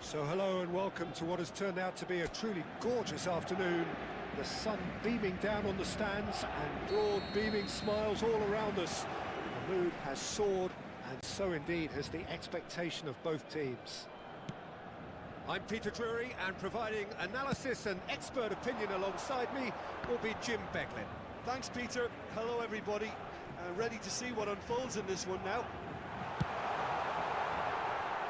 So hello and welcome to what has turned out to be a truly gorgeous afternoon. The sun beaming down on the stands and broad beaming smiles all around us. The mood has soared, and so indeed has the expectation of both teams. I'm Peter Drury, and providing analysis and expert opinion alongside me will be Jim Beglin. Thanks, Peter. Hello, everybody. Ready to see what unfolds in this one now.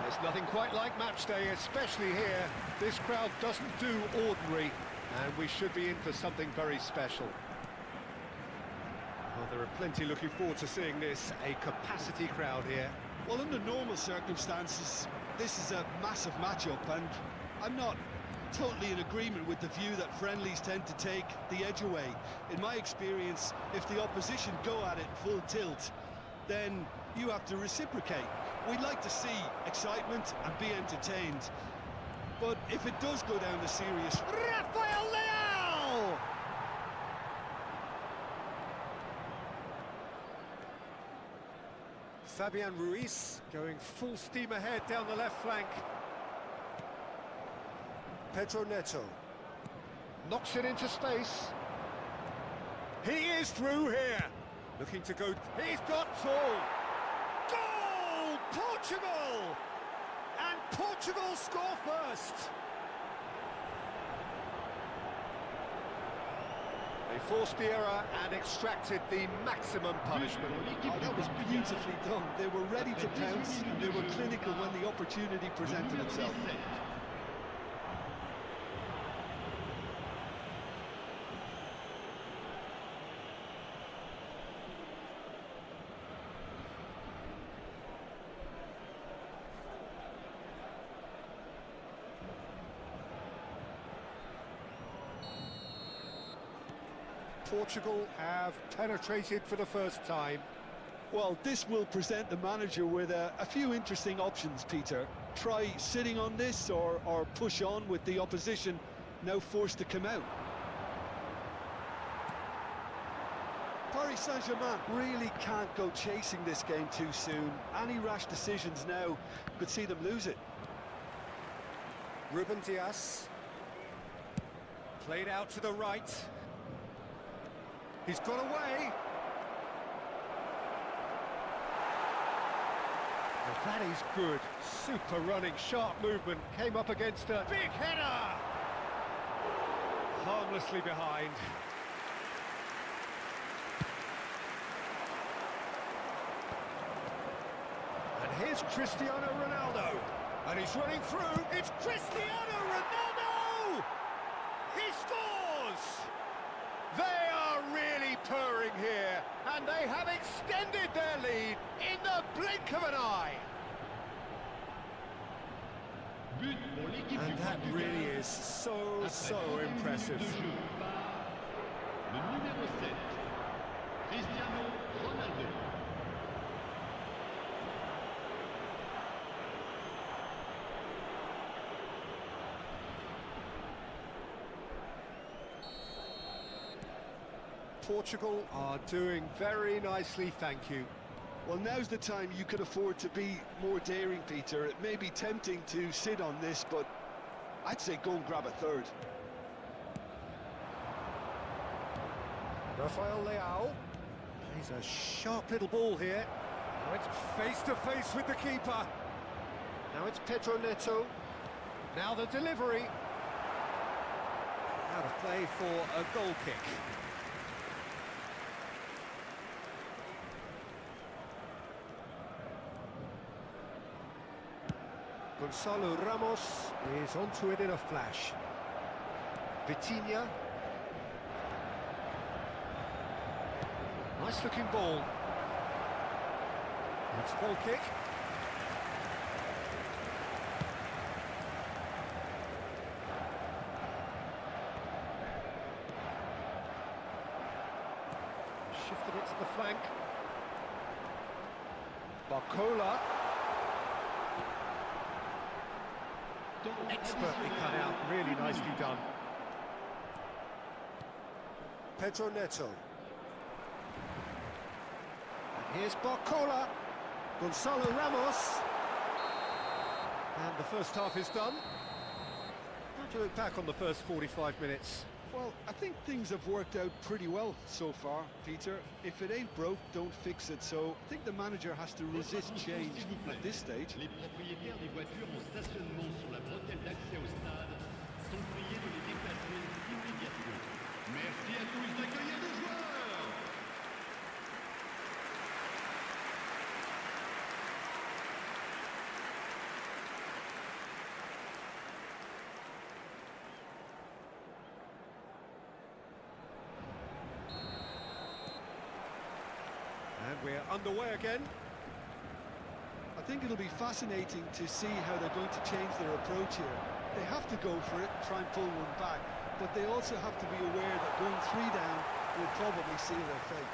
There's nothing quite like match day, especially here. This crowd doesn't do ordinary, and we should be in for something very special. Well, there are plenty looking forward to seeing this, a capacity crowd here. Well, under normal circumstances, this is a massive matchup, and I'm not totally in agreement with the view that friendlies tend to take the edge away. In my experience, if the opposition go at it full tilt, then you have to reciprocate. We'd like to see excitement and be entertained. But if it does go down to serious... Rafael Leao! Fabian Ruiz going full steam ahead down the left flank. Pedro Neto knocks it into space. He is through here. Looking to go... He's got two! Goal! Portugal! And Portugal score first! They forced the error and extracted the maximum punishment. Oh, that was beautifully done. They were ready to pounce, and they were clinical when the opportunity presented itself. Portugal have penetrated for the first time. Well, this will present the manager with a few interesting options, Peter. Try sitting on this or push on with the opposition now forced to come out. Paris Saint-Germain really can't go chasing this game too soon. Any rash decisions now could see them lose it. Ruben Dias. Played out to the right. He's got away. And that is good. Super running, sharp movement. Came up against a big header. Harmlessly behind. And here's Cristiano Ronaldo. And he's running through. It's Cristiano Ronaldo! He scores! They are really purring here, and they have extended their lead in the blink of an eye. And that really is so impressive. Le numéro 7, Cristiano Ronaldo. Portugal are doing very nicely, thank you. Well, now's the time you can afford to be more daring, Peter. It may be tempting to sit on this, but I'd say go and grab a third. Rafael Leao plays a sharp little ball here. Now it's face to face with the keeper. Now it's Pedro Neto. Now the delivery. Out of play for a goal kick. Gonzalo Ramos is onto it in a flash. Vitinha. Nice looking ball. It's a goal kick. Shifted it to the flank. Barcola. Expertly cut out, really nicely done. Pedro Neto. And here's Barcola. Gonzalo Ramos. And the first half is done. How do you look back on the first 45 minutes? Well, I think things have worked out pretty well so far, Peter. If it ain't broke, don't fix it. So I think the manager has to resist change at this stage. Les propriétaires des voitures en stationnement sur la bretelle d'accès au stade sont priés de les déplacer immédiatement. Merci à tous d'accueillir les joueurs. And we're underway again. I think it'll be fascinating to see how they're going to change their approach here. They have to go for it, try and pull one back, but they also have to be aware that going 3 down will probably seal their fate.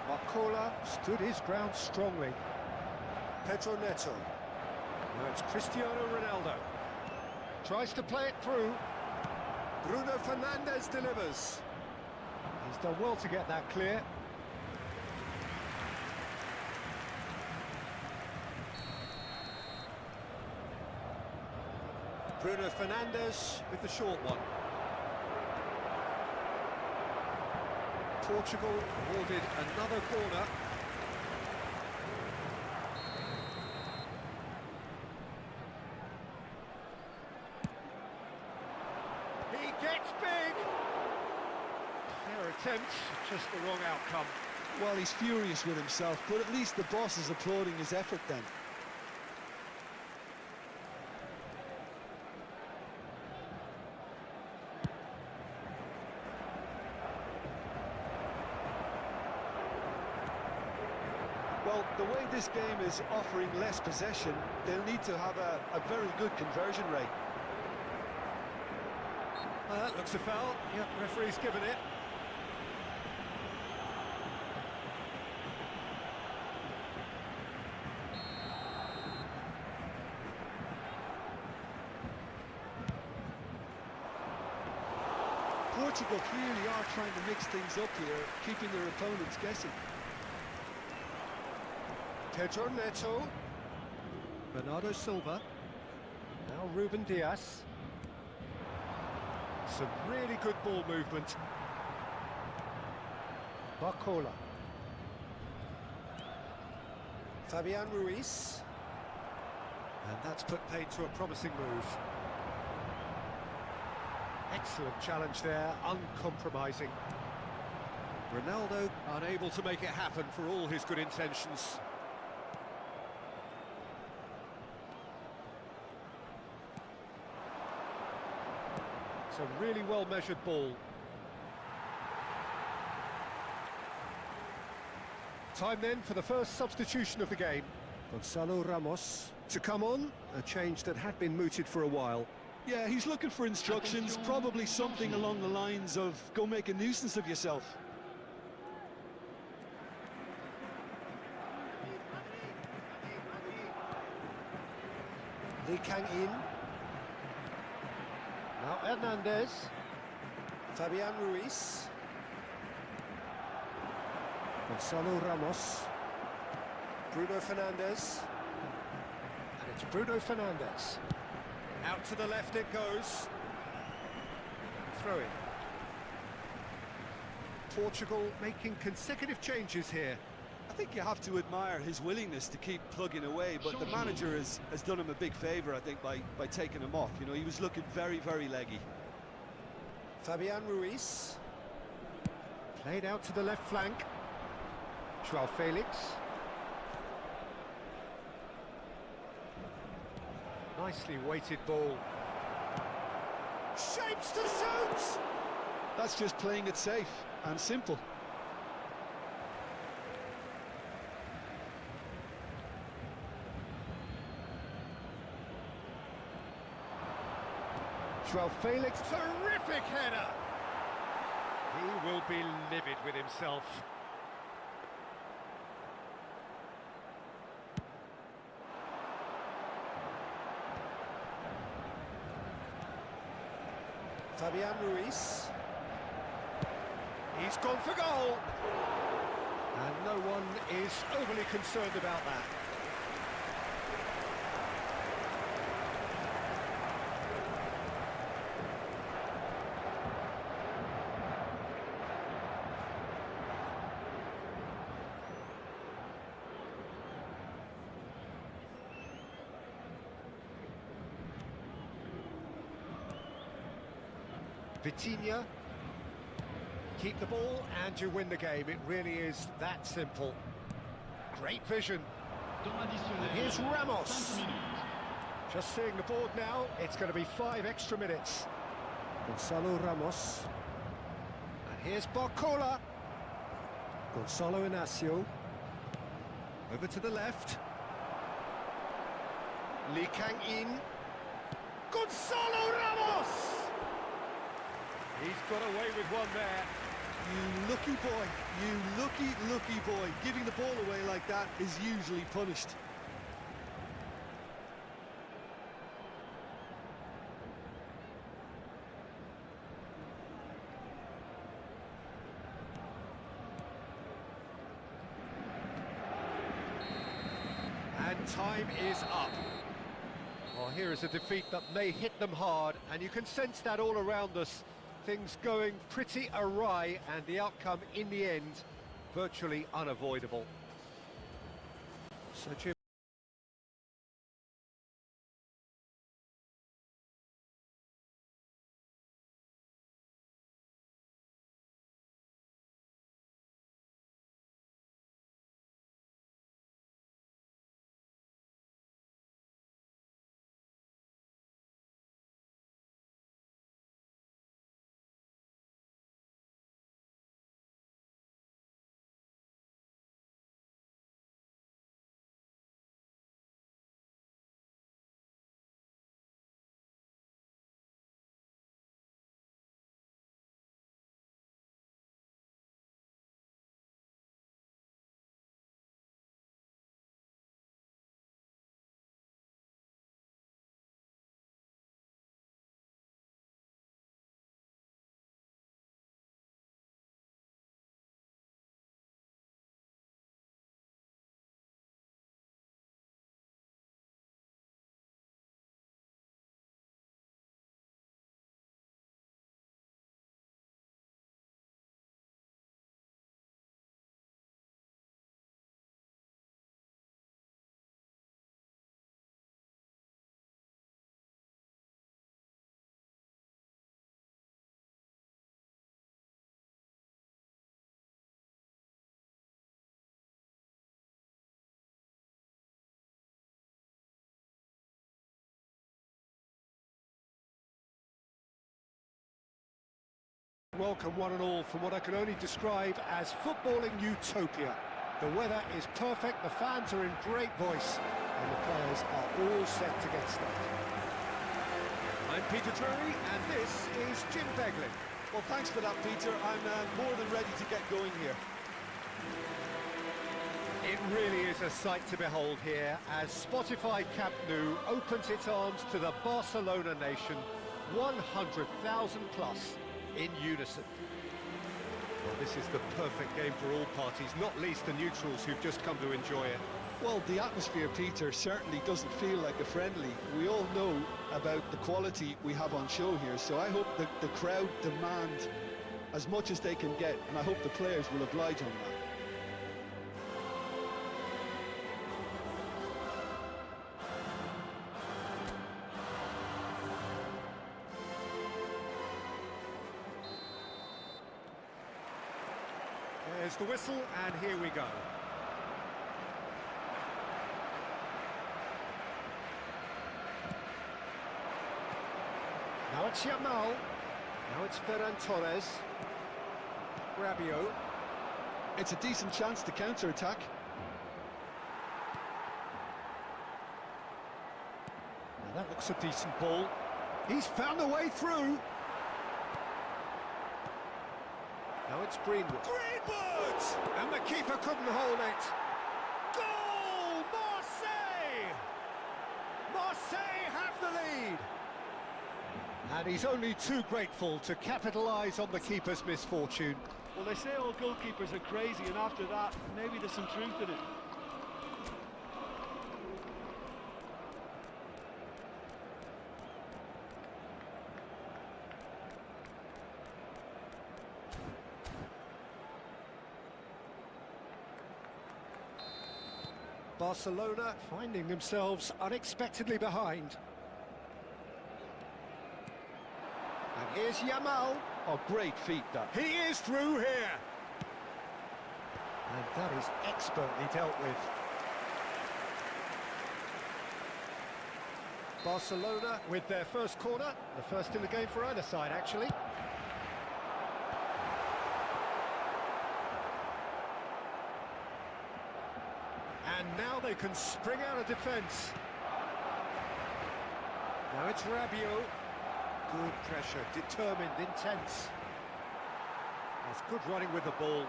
Barcola stood his ground strongly. Pedro Neto. Now it's Cristiano Ronaldo. Tries to play it through. Bruno Fernandes delivers. He's done well to get that clear. Bruno Fernandes with the short one. Portugal awarded another corner. He gets big! Fair attempt, just the wrong outcome. Well, he's furious with himself, but at least the boss is applauding his effort then. Well, the way this game is offering less possession, they'll need to have a very good conversion rate. That looks a foul. Yep, referee's given it. Portugal clearly are trying to mix things up here, keeping their opponents guessing. Pedro Neto. Bernardo Silva. Now Ruben Diaz. Some really good ball movement. Barcola. Fabian Ruiz. And that's put paid to a promising move. Excellent challenge there, uncompromising. Ronaldo unable to make it happen for all his good intentions. It's a really well-measured ball. Time then for the first substitution of the game. Gonzalo Ramos to come on, a change that had been mooted for a while. Yeah, he's looking for instructions, probably something along the lines of, go make a nuisance of yourself. Lee Kang-in. Now Hernandez. Fabian Ruiz. Gonzalo Ramos. Bruno Fernandes. And it's Bruno Fernandes. Out to the left it goes. Throw in. Portugal making consecutive changes here. I think you have to admire his willingness to keep plugging away, but the manager has done him a big favour, I think, by taking him off. You know, he was looking very, very leggy. Fabian Ruiz. Played out to the left flank. Joao Felix. Nicely weighted ball. Shapes to shoot! That's just playing it safe and simple. Joao Felix, terrific header! He will be livid with himself. Fabian Ruiz. He's gone for goal. And no one is overly concerned about that. Vitinha. Keep the ball and you win the game. It really is that simple. Great vision. And here's Ramos. Just seeing the board now, it's going to be 5 extra minutes. Gonzalo Ramos. And here's Barcola. Gonzalo Inacio. Over to the left. Lee Kang-in. Gonzalo Ramos! He's got away with one there. You lucky boy, you lucky boy. Giving the ball away like that is usually punished. And time is up. Well, here is a defeat that may hit them hard, and you can sense that all around us. Things going pretty awry, and the outcome in the end virtually unavoidable. So Jim. Welcome one and all from what I can only describe as footballing utopia. The weather is perfect, the fans are in great voice, and the players are all set to get started. I'm Peter Drury, and this is Jim Beglin. Well, thanks for that, Peter. I'm more than ready to get going here. It really is a sight to behold here as Spotify Camp Nou opens its arms to the Barcelona nation, 100,000 plus. In unison. Well, this is the perfect game for all parties, not least the neutrals who've just come to enjoy it. Well, the atmosphere, Peter, certainly doesn't feel like a friendly. We all know about the quality we have on show here, so I hope that the crowd demand as much as they can get, and I hope the players will oblige on that. There's the whistle, and here we go. Now it's Yamal. Now it's Ferran Torres. Rabiot. It's a decent chance to counter-attack. Now that looks a decent ball. He's found a way through. Now it's Greenwood. Greenwood! And the keeper couldn't hold it. Goal! Marseille! Marseille have the lead. And he's only too grateful to capitalise on the keeper's misfortune. Well, they say all goalkeepers are crazy, and after that, maybe there's some truth in it. Barcelona finding themselves unexpectedly behind. And Here's Yamal. Oh, great feat, that. He is through here. And that is expertly dealt with. Barcelona with their first corner. The first in the game for either side, actually. And now they can spring out of defence. Now it's Rabiot. Good pressure, determined, intense. That's good running with the ball.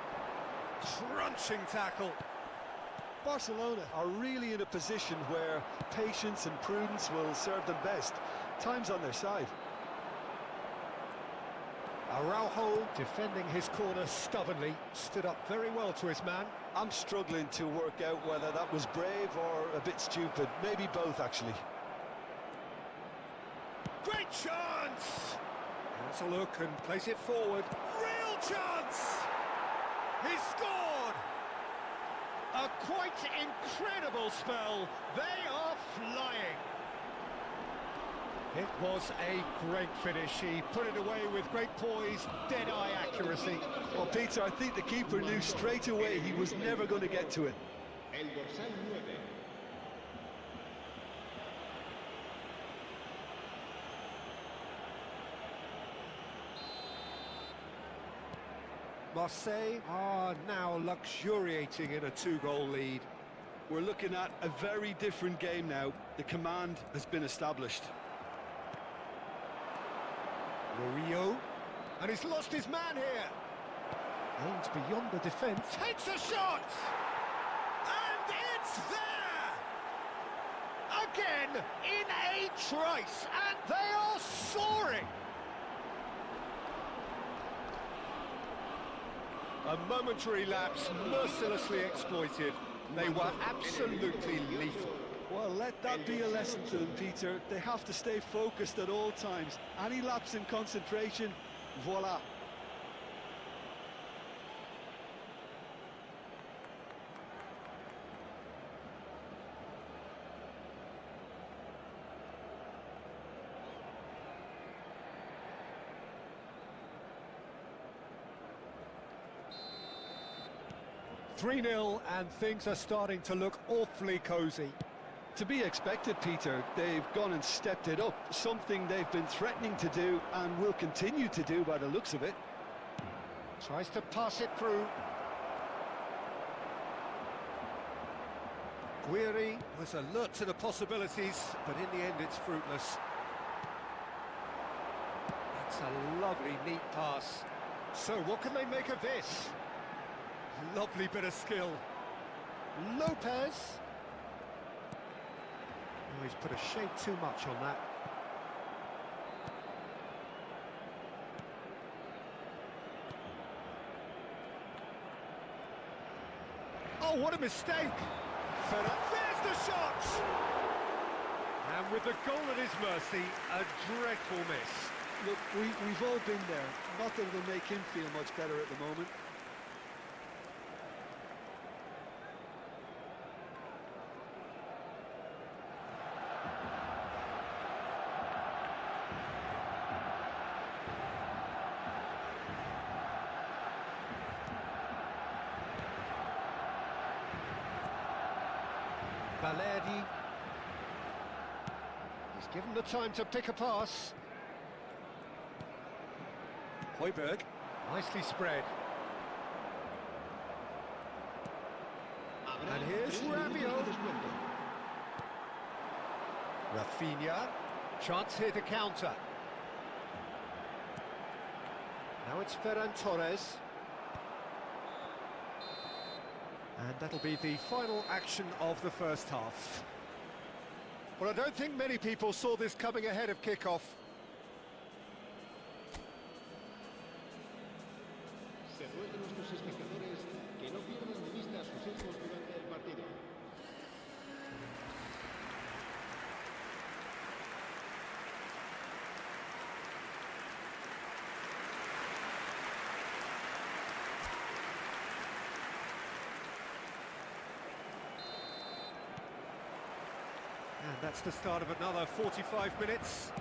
Crunching tackle. Barcelona are really in a position where patience and prudence will serve them best. Time's on their side. Araujo, defending his corner stubbornly, stood up very well to his man. I'm struggling to work out whether that was brave or a bit stupid. Maybe both, actually. Great chance! Has a look and plays it forward. Real chance! He scored! A quite incredible spell. They are flying. It was a great finish. He put it away with great poise, dead-eye accuracy. Well, Peter, I think the keeper knew straight away he was never going to get to it. El dorsal 9. Marseille are now luxuriating in a two-goal lead. We're looking at a very different game now. The command has been established. Murillo, and he's lost his man here. Aims beyond the defence, takes a shot! And it's there! Again, in a trice, and they are soaring! A momentary lapse, mercilessly exploited. They were absolutely lethal. Well, let that be a lesson to them, Peter. They have to stay focused at all times. Any lapse in concentration, voila. "3-0 and things are starting to look awfully cosy. To be expected, Peter. They've gone and stepped it up, something they've been threatening to do and will continue to do by the looks of it. Tries to pass it through. Guiri was alert to the possibilities, but in the end it's fruitless. That's a lovely, neat pass. So what can they make of this? Lovely bit of skill. Lopez. Oh, he's put a shade too much on that. Oh, what a mistake! There's the shot! And with the goal at his mercy, a dreadful miss. Look, we've all been there. Not that it'll make him feel much better at the moment. Balerdi. He's given the time to pick a pass. Højbjerg, nicely spread. And here's Rabiot. Rafinha, chance here to counter. Now it's Ferran Torres. And that'll be the final action of the first half. Well, I don't think many people saw this coming ahead of kickoff. Se ruega a nuestros espectadores que no pierdan de vista a sus hijos durante el partido. And that's the start of another 45 minutes.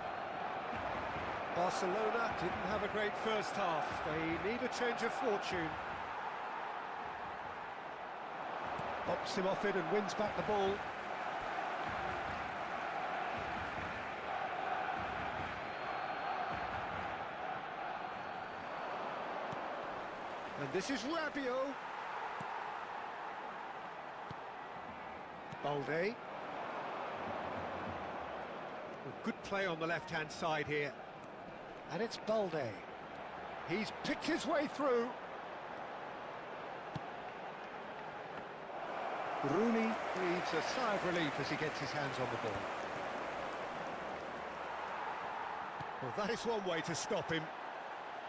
Barcelona didn't have a great first half. They need a change of fortune. Bops him off it and wins back the ball. And this is Rabiot. Balde. Good play on the left-hand side here. And it's Balde. He's picked his way through. Rooney breathes a sigh of relief as he gets his hands on the ball. Well, that is one way to stop him.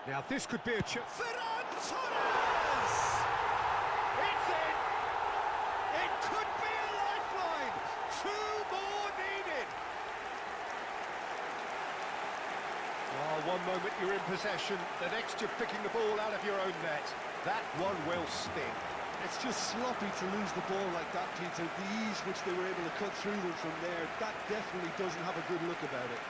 Now this could be a chance. Ferran Torres! It's in! It could be a lifeline! 2 more needed! Oh, one moment you're in possession, the next you're picking the ball out of your own net. That one will sting. It's just sloppy to lose the ball like that, Peter. The ease which they were able to cut through them from there, that definitely doesn't have a good look about it.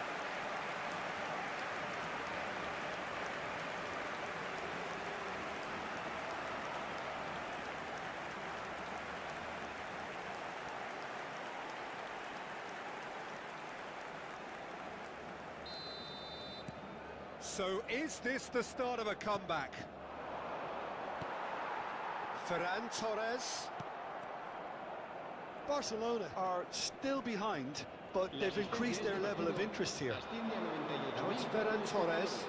So is this the start of a comeback? Ferran Torres. Barcelona are still behind, but they've increased their level of interest here. Now it's Ferran Torres.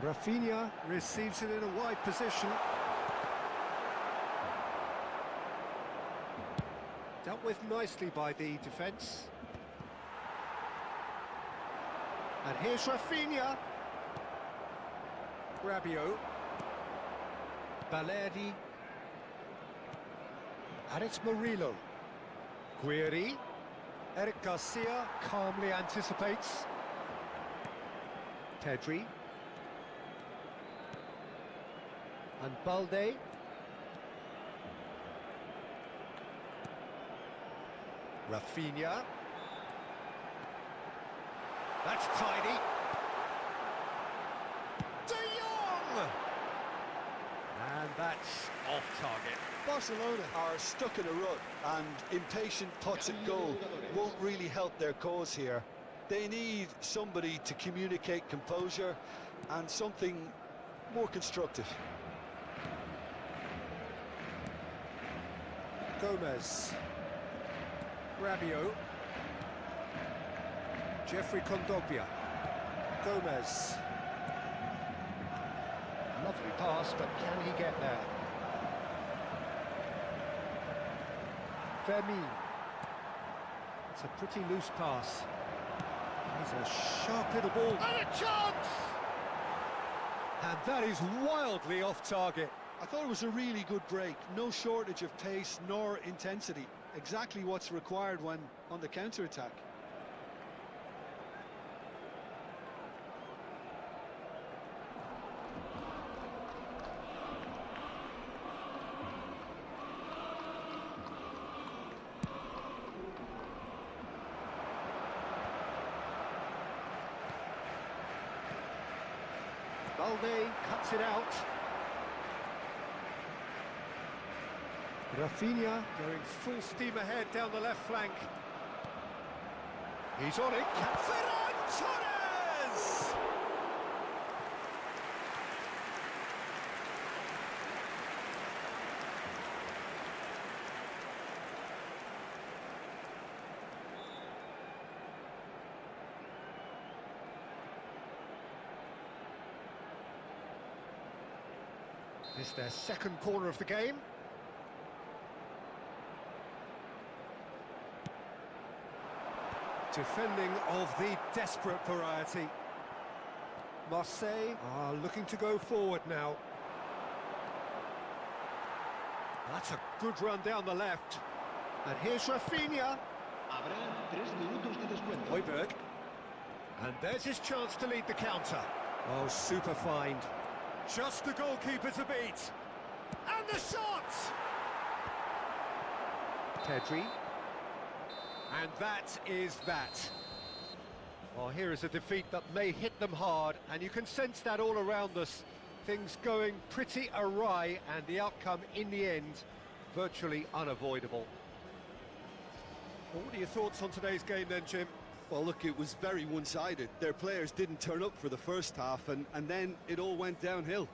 Rafinha receives it in a wide position. Dealt with nicely by the defence. And here's Rafinha. Rabiot. Balerdi. And it's Murillo. Guiri. Eric Garcia calmly anticipates. Pedri. And Balde. Rafinha. That's tidy. De Jong! And that's off target. Barcelona are stuck in a rut, and impatient putts at goal won't really help their cause here. They need somebody to communicate composure and something more constructive. Gomez. Rabiot. Jeffrey Kondogbia. Gomez. Lovely pass, but can he get there? Fermin. It's a pretty loose pass. He's a sharp little ball. And a chance! And that is wildly off target. I thought it was a really good break. No shortage of pace nor intensity. Exactly what's required when on the counter-attack. Balde cuts it out. Rafinha going full steam ahead down the left flank. He's on it. Ferran Torres! It's their second corner of the game. Defending of the desperate variety. Marseille are looking to go forward now. That's a good run down the left. And here's Rafinha. Højbjerg. And there's his chance to lead the counter. Oh, super find. Just the goalkeeper to beat. And the shot! Pedri. And that is that. Oh, here is a defeat that may hit them hard, and you can sense that all around us. Things going pretty awry, and the outcome in the end virtually unavoidable. Well, what are your thoughts on today's game then, Jim? Well, look, it was very one-sided. Their players didn't turn up for the first half, and then it all went downhill.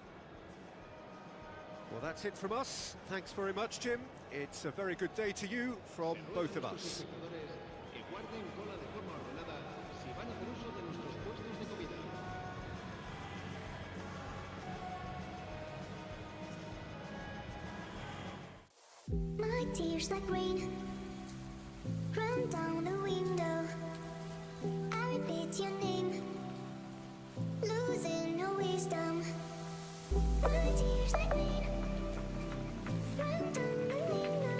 Well, that's it from us. Thanks very much, Jim. It's a very good day to you from both of us. My tears like rain run down the window. I repeat your name, losing no wisdom. My tears like rain run down the window.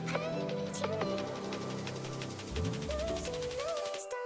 I repeat your name, losing no wisdom.